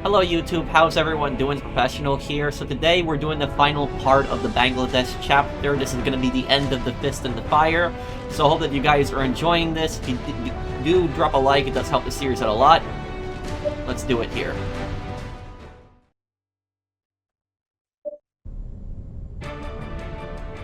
Hello YouTube, how's everyone doing? Professional here. So today we're doing the final part of the Bangladesh chapter. This is going to be the end of the Fist in the Fire. So I hope that you guys are enjoying this. If you do drop a like, it does help the series out a lot. Let's do it here.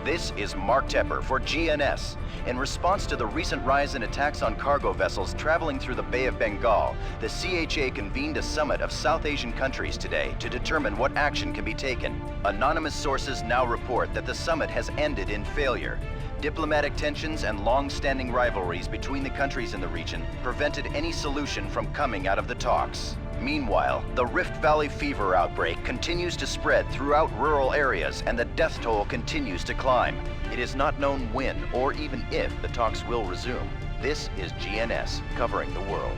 This is Mark Tepper for GNS. In response to the recent rise in attacks on cargo vessels traveling through the Bay of Bengal, the CHA convened a summit of South Asian countries today to determine what action can be taken. Anonymous sources now report that the summit has ended in failure. Diplomatic tensions and long-standing rivalries between the countries in the region prevented any solution from coming out of the talks. Meanwhile, the Rift Valley fever outbreak continues to spread throughout rural areas and the death toll continues to climb. It is not known when or even if the talks will resume. This is GNS covering the world.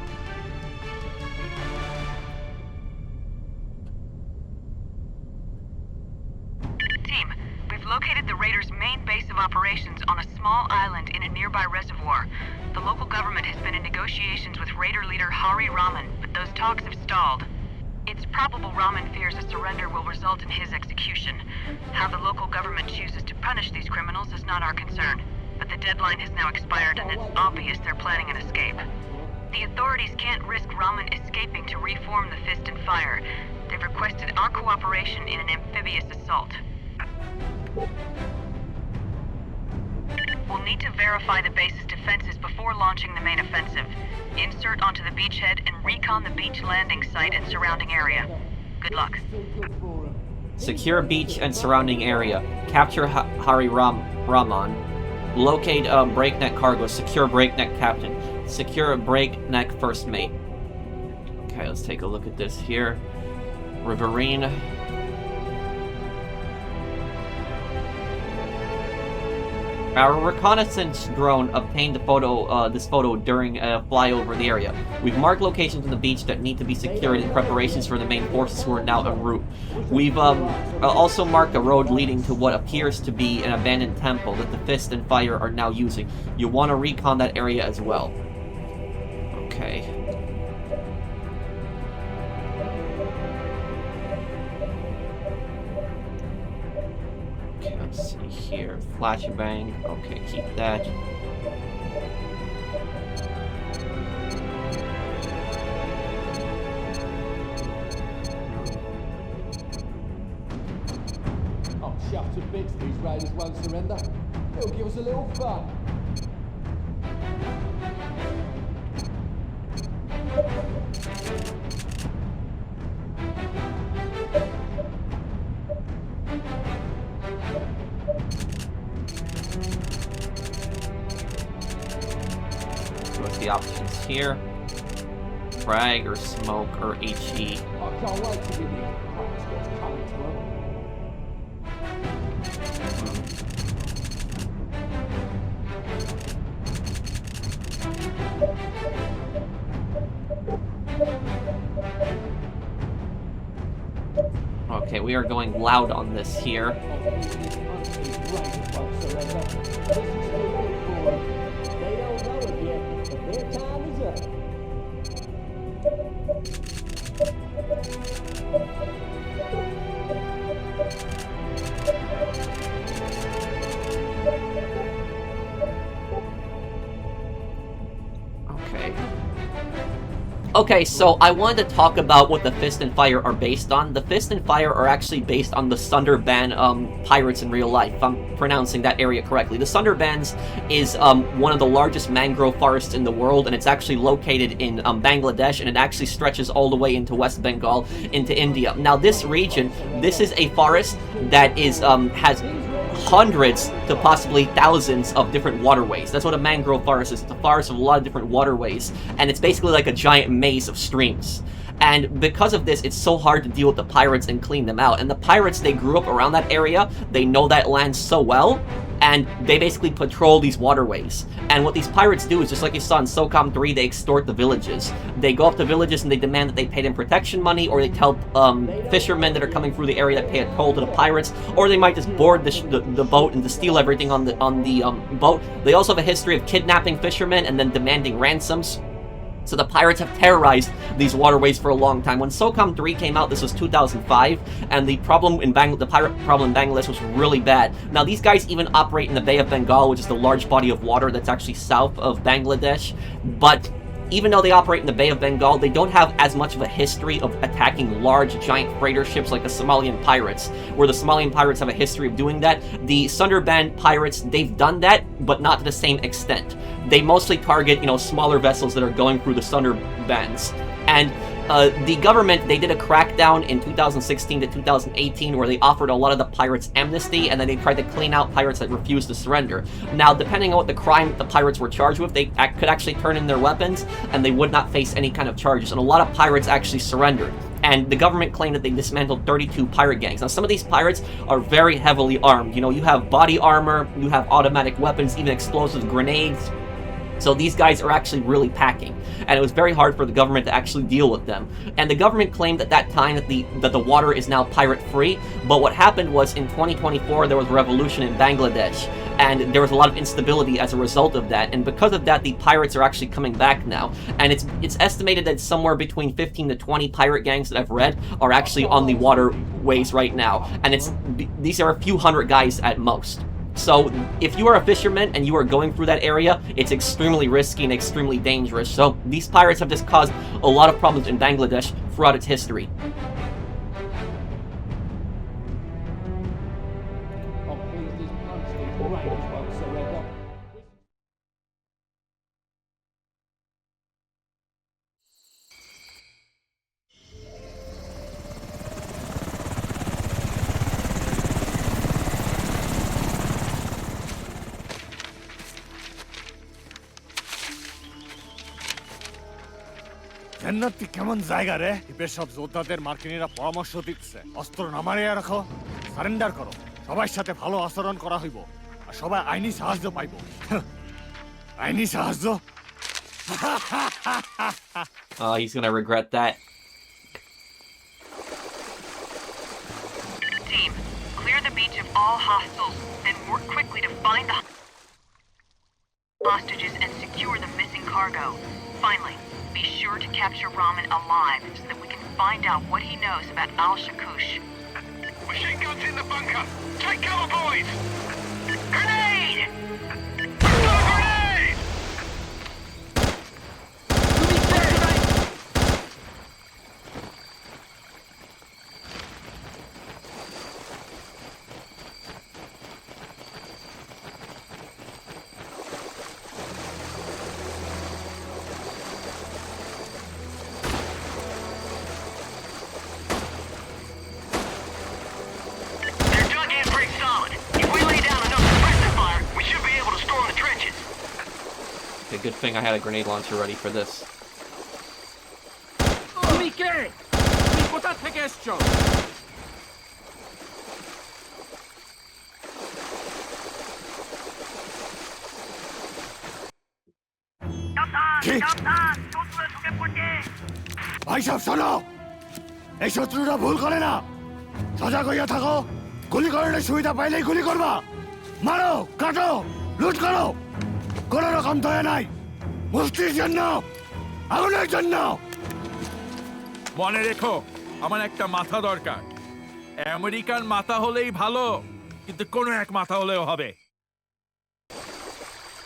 Team, we've located the raiders' main base of operations on a small island in a nearby reservoir. The local government has been in negotiations with raider leader Hari Raman, but those talks have stalled. It's probable Raman fears a surrender will result in his execution. How the local government chooses to punish these criminals is not our concern, but the deadline has now expired and it's obvious they're planning an escape. The authorities can't risk Raman escaping to reform the Fist and Fire. They've requested our cooperation in an amphibious assault. We'll need to verify the base's defenses before launching the main offensive. Insert onto the beachhead and recon the beach landing site and surrounding area. Good luck. Secure beach and surrounding area. Capture Hari Raman. Locate breakneck cargo. Secure breakneck captain. Secure breakneck first mate. Okay, let's take a look at this here. Riverine. Our reconnaissance drone obtained this photo during a flyover the area. We've marked locations on the beach that need to be secured in preparations for the main forces who are now en route. We've also marked a road leading to what appears to be an abandoned temple that the Fist and Fire are now using. You'll want to recon that area as well. Okay. Let's see here. Flashbang. Okay, keep that. I'm chuffed to bits these raiders won't surrender. It'll give us a little fun. What's the options here? Frag or smoke or HE. I can't wait to give these cracks what's coming to them. Okay, we are going loud on this here. Okay, so I wanted to talk about what the Fist and Fire are based on. The Fist and Fire are actually based on the Sundarban pirates in real life, if I'm pronouncing that area correctly. The Sundarbans is one of the largest mangrove forests in the world, and it's actually located in Bangladesh, and it actually stretches all the way into West Bengal, into India. Now, this region, this is a forest that is has hundreds to possibly thousands of different waterways. That's what a mangrove forest is. It's a forest of a lot of different waterways, and it's basically like a giant maze of streams. And because of this, it's so hard to deal with the pirates and clean them out. And the pirates, they grew up around that area, they know that land so well, and they basically patrol these waterways. And what these pirates do is, just like you saw in Socom 3, they extort the villages. They go up to villages and they demand that they pay them protection money, or they tell fishermen that are coming through the area that pay a toll to the pirates, or they might just board the boat and to steal everything on the boat. They also have a history of kidnapping fishermen and then demanding ransoms. So the pirates have terrorized these waterways for a long time. When Socom 3 came out, this was 2005, and the pirate problem in Bangladesh was really bad. Now, these guys even operate in the Bay of Bengal, which is the large body of water that's actually south of Bangladesh, but even though they operate in the Bay of Bengal, they don't have as much of a history of attacking large, giant freighter ships like the Somalian pirates, where the Somalian pirates have a history of doing that. The Sunderban pirates, they've done that, but not to the same extent. They mostly target, smaller vessels that are going through the Sunderbans. And the government, they did a crackdown in 2016 to 2018 where they offered a lot of the pirates amnesty, and then they tried to clean out pirates that refused to surrender. Now, depending on what the crime the pirates were charged with, they could actually turn in their weapons, and they would not face any kind of charges. And a lot of pirates actually surrendered. And the government claimed that they dismantled 32 pirate gangs. Now, some of these pirates are very heavily armed. You have body armor, you have automatic weapons, even explosive grenades. So these guys are actually really packing, and it was very hard for the government to actually deal with them. And the government claimed at that time that the water is now pirate-free, but what happened was in 2024 there was a revolution in Bangladesh, and there was a lot of instability as a result of that, and because of that the pirates are actually coming back now. And it's estimated that somewhere between 15 to 20 pirate gangs that I've read are actually on the waterways right now, and these are a few hundred guys at most. So if you are a fisherman and you are going through that area, it's extremely risky and extremely dangerous. So these pirates have just caused a lot of problems in Bangladesh throughout its history. I'm pleased this punch these raiders won't surrender. জান্নাত কেমন জায়গা রে? দ্বীপের সব যোদ্ধাদের মার্কিনীরা পরামর্শ দিচ্ছে অস্ত্র নামাইয়া রাখো, সারেন্ডার করো, সবার সাথে ভালো আচরণ করা হইব, আর সবাই আইনি সাহায্য পাইব। আইনি সাহায্য? Oh, he's gonna regret that. Team, clear the beach of all hostiles, then work quickly to find the hostages and secure the missing cargo. Finally, be sure to capture Rahman alive so that we can find out what he knows about Al-Shakush. Machine guns in the bunker! Take cover, boys! Grenade! Grenade! Okay, good thing I had a grenade launcher ready for this. তুমি কে? তুমি কোথা থেকে এসছো? ভাই সব শোনো, এই শত্রুরা ভুল করে না, সজাগ হইয়া থাকো, গুলি করার সুবিধা পাইলেই গুলি করবা, মারো, কাটো, লুট করো, কোন রকম দয়া নাই, মুক্তির জন্য, আগুনের জন্য। মনে রেখো, আমার একটা মাথা দরকার। আমেরিকান মাথা হলেই ভালো, কিন্তু কোনো এক মাথা হলেও হবে।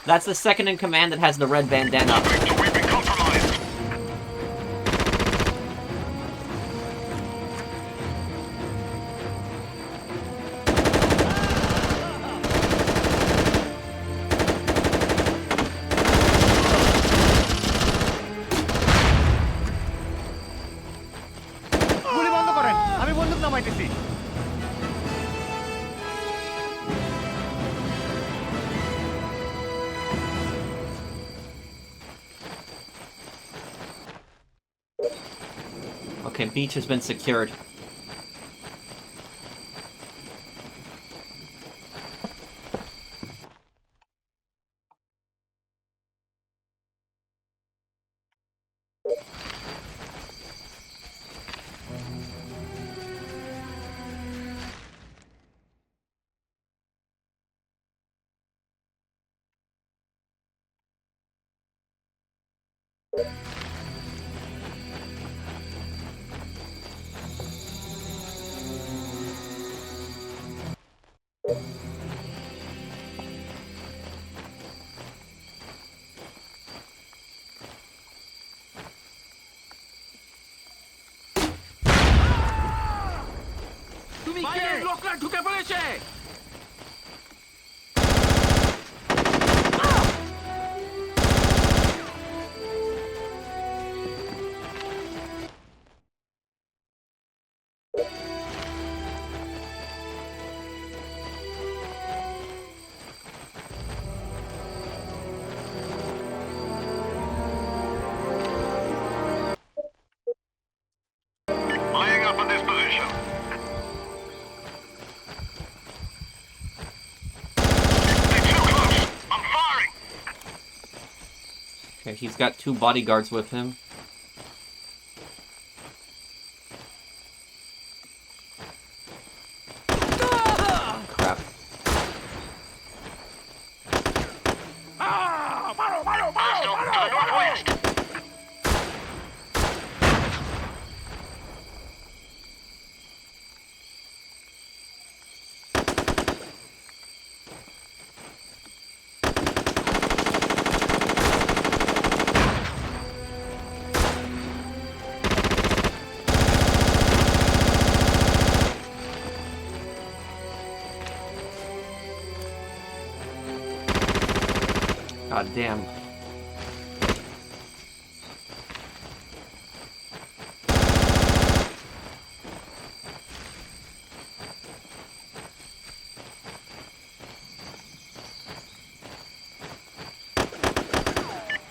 That's the second in command that has the red bandana. We've been compromised! গুলি বন্ধ করেন, আমি বন্দুক নামাইতেছি। Okay, beach has been secured. তুমি কে? লোকরা ঢুকে পড়েছে। Laying up in this position. They're too close. I'm firing. Okay, he's got 2 bodyguards with him. Crap. Hostile to the northwest. God damn.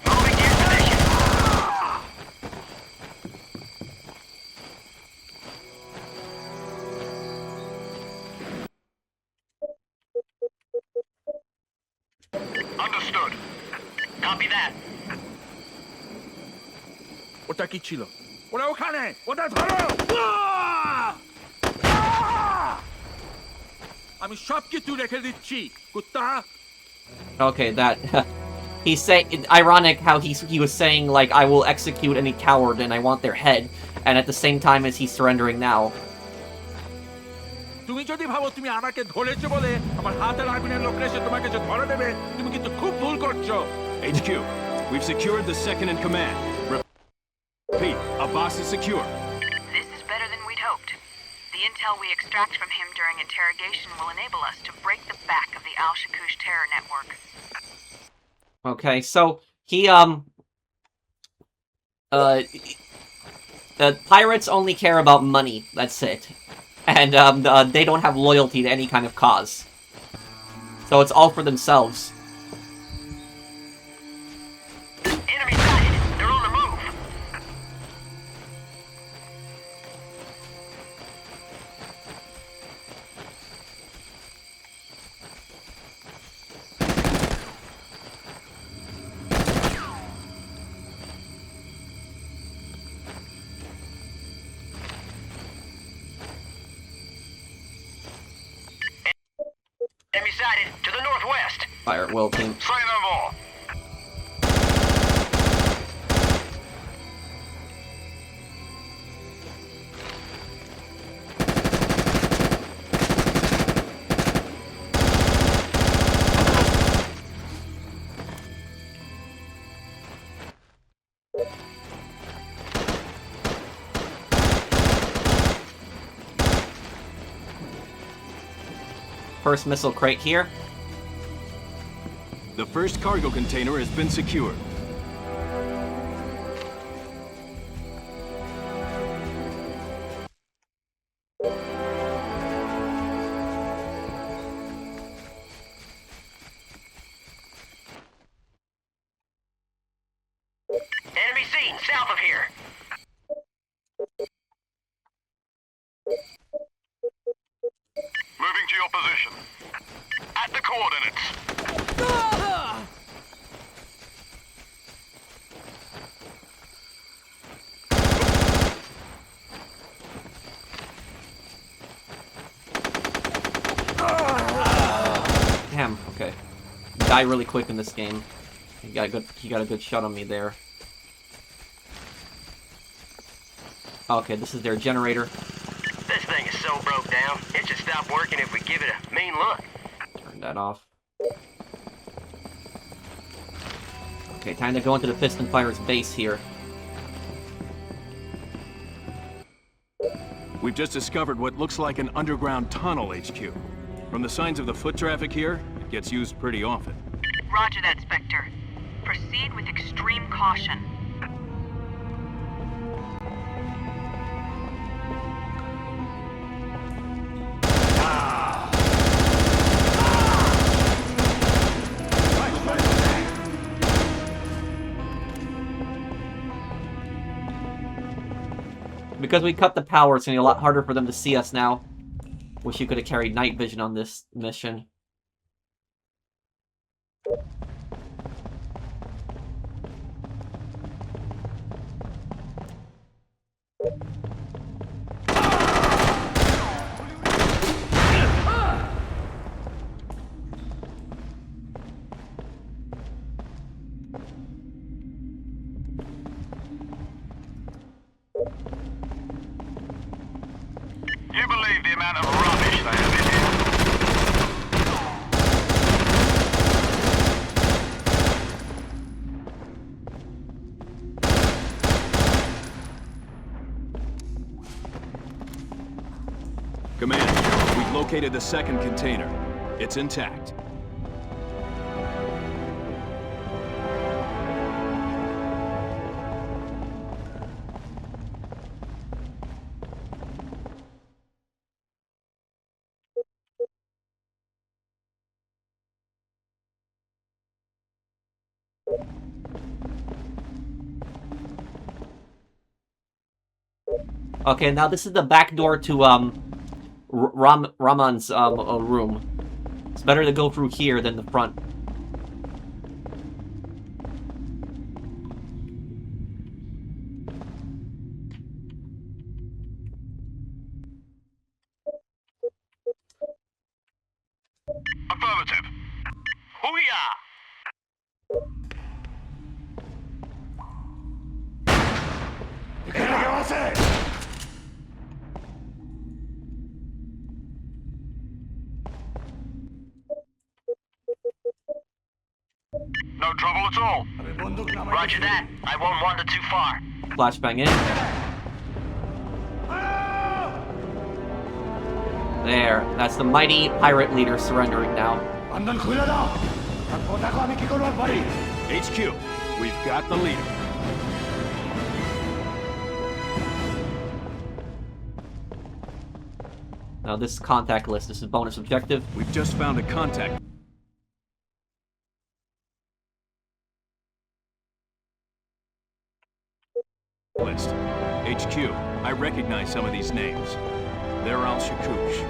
Moving to your position. Understood. Copy that. ওটা কি ছিল? ওরা ওখানে! ওটা ধরো! আহ! আহ! আমি সবকিছু রেখে দিচ্ছি, কুত্তা! Okay, that... He's saying... Ironic how he was saying, like, I will execute any coward and I want their head, and at the same time as he's surrendering now. তুমি যদি ভাবো তুমি আমাকে ধরেছো বলে আমার হাতের আগুনের লোকরা এসে তোমাকে যে ধরে দেবে, তুমি কিন্তু খুব ভুল করছো। HQ, we've secured the second in command. Repeat, Abbas is secure. This is better than we'd hoped. The intel we extract from him during interrogation will enable us to break the back of the Al-Shakush terror network. Okay, so he pirates only care about money, that's it. And they don't have loyalty to any kind of cause. So it's all for themselves. Enemy sighted. They're on the move. Enemy sighted to the northwest. Fire at will team. Say no more. First missile crate here. The first cargo container has been secured. Enemy seen south of here. Moving to your position. At the coordinates. Damn, okay. Die really quick in this game. He got a good shot on me there. Okay, this is their generator. This thing is so broke down, it should stop working if we give it a mean look. Turn that off. Okay, time to go into the Piston Fire's base here. We've just discovered what looks like an underground tunnel, HQ. From the signs of the foot traffic here, it gets used pretty often. Roger that, Spectre. Proceed with extreme caution. Because we cut the power, it's gonna be a lot harder for them to see us now. Wish you could have carried night vision on this mission. You believe the amount of rubbish they have in here? Command, we've located the second container. It's intact. Okay, now this is the back door to Raman's room. It's better to go through here than the front. Affirmative. Hoo-yah! No trouble at all. Roger that. I won't wander too far. Flashbang in. There, that's the mighty pirate leader surrendering now. HQ, we've got the leader. Now this is contact list. This is bonus objective. We've just found a contact list. HQ, I recognize some of these names. They're Al Shakouch.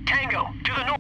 Tango, to the north.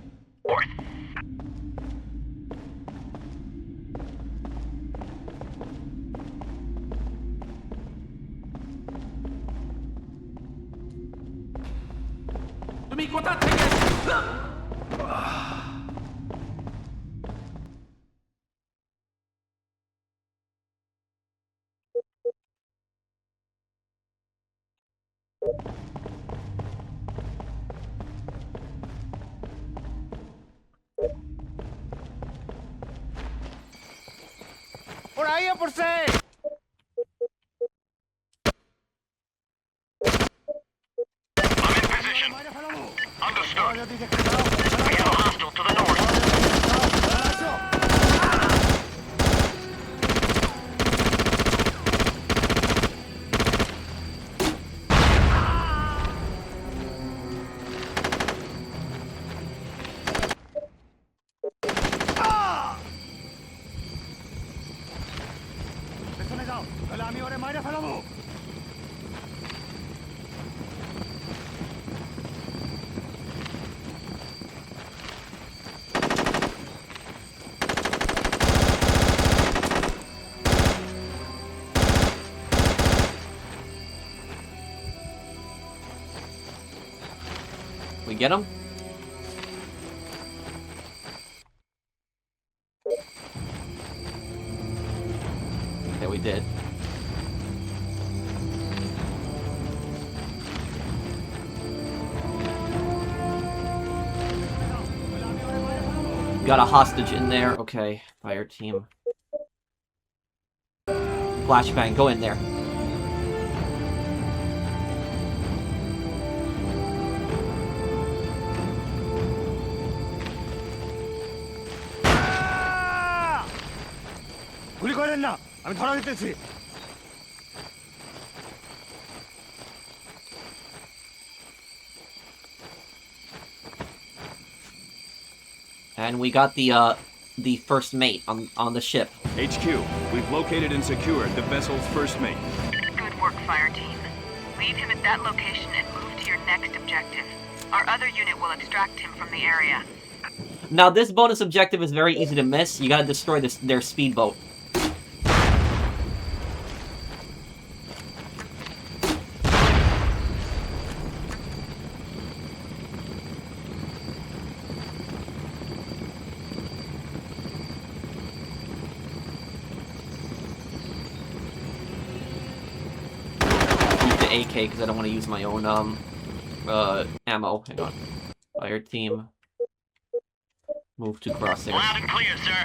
I'm in position. Understood. We have a hostile to the north. get him? Okay, we did. Got a hostage in there. Okay, fire team. Flashbang, go in there. গুলি করেন না, আমি ধরা দিতেছি। And we got the first mate on the ship. HQ, we've located and secured the vessel's first mate. Good work, fire team. Leave him at that location and move to your next objective. Our other unit will extract him from the area. Now, this bonus objective is very easy to miss. You gotta destroy their speedboat. AK because I don't want to use my own ammo. Hang on. Fire team. Move to crossing. Loud and clear, sir.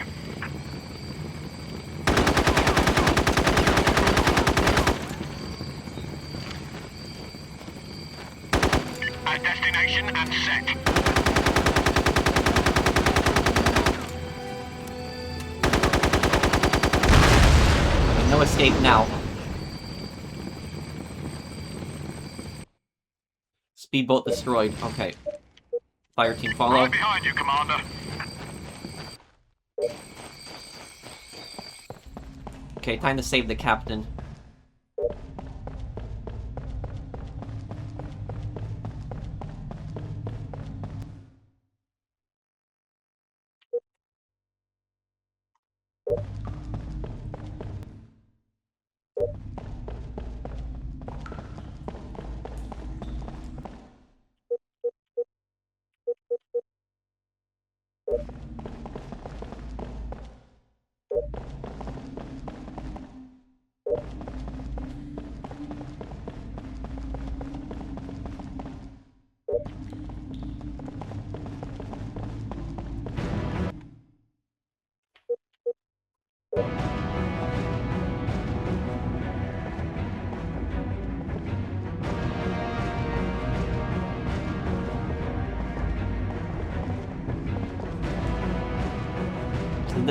At destination and set. No escape now. Speedboat destroyed. Okay. Fire team follow. Right behind you, Commander. Okay, time to save the captain.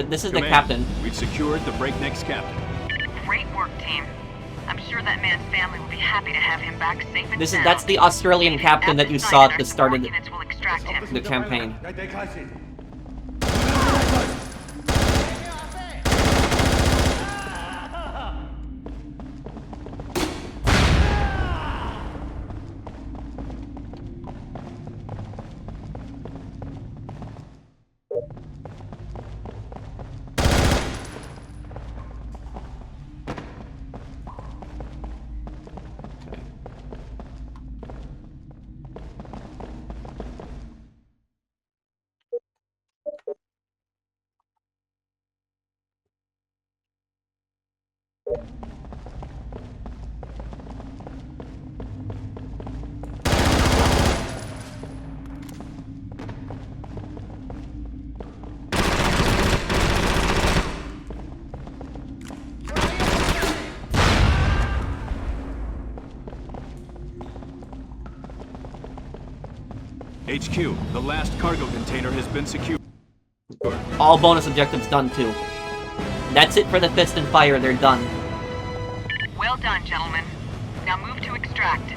This is the Command, captain. We've secured the Breakneck's captain. Great work, team. I'm sure that man's family will be happy to have him back safe and sound. That's the Australian captain that you saw at the start of Units will extract him. the campaign. HQ, the last cargo container has been secured. All bonus objectives done too. That's it for the Fist and Fire, they're done. Well done, gentlemen. Now move to extract.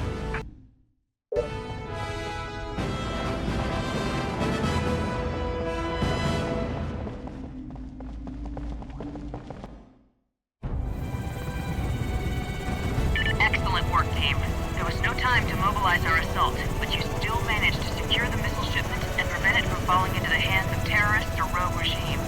Excellent work, team. There was no time to mobilize our assault, but you still managed to secure the missile shipment and prevent it from falling into the hands of terrorists or rogue regimes.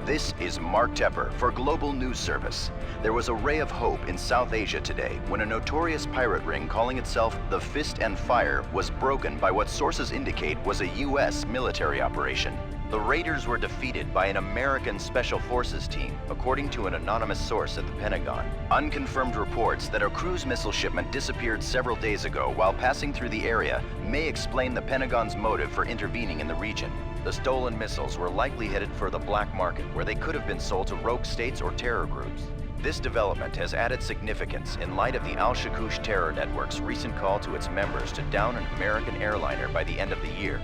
This is Mark Tepper for Global News Service. There was a ray of hope in South Asia today when a notorious pirate ring calling itself the Fist and Fire was broken by what sources indicate was a U.S. military operation. The raiders were defeated by an American Special Forces team, according to an anonymous source at the Pentagon. Unconfirmed reports that a cruise missile shipment disappeared several days ago while passing through the area may explain the Pentagon's motive for intervening in the region. The stolen missiles were likely headed for the black market, where they could have been sold to rogue states or terror groups. This development has added significance in light of the Al-Shakush terror network's recent call to its members to down an American airliner by the end of the year.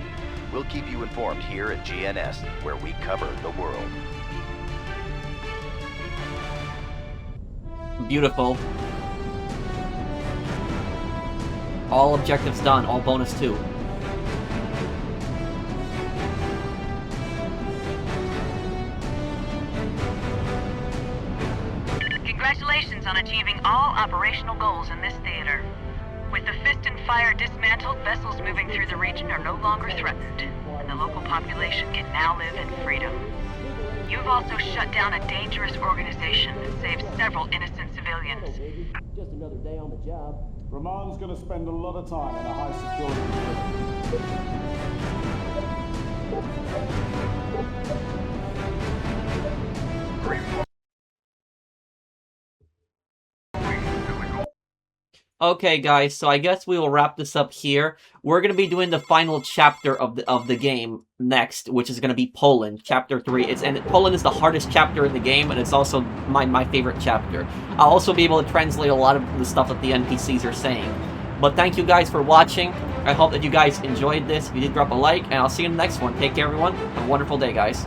We'll keep you informed here at GNS, where we cover the world. Beautiful. All objectives done, all bonus 2. Congratulations on achieving all operational goals in this theater. With the Fist and Fire dismantled, vessels moving through the region are no longer threatened, and the local population can now live in freedom. You've also shut down a dangerous organization that saved several innocent civilians. Just another day on the job. Ramon's gonna spend a lot of time in a high security prison. Okay, guys, so I guess we will wrap this up here. We're going to be doing the final chapter of the game next, which is going to be Poland, Chapter 3. And Poland is the hardest chapter in the game, and it's also my favorite chapter. I'll also be able to translate a lot of the stuff that the NPCs are saying. But thank you guys for watching. I hope that you guys enjoyed this. If you did, drop a like, and I'll see you in the next one. Take care, everyone. Have a wonderful day, guys.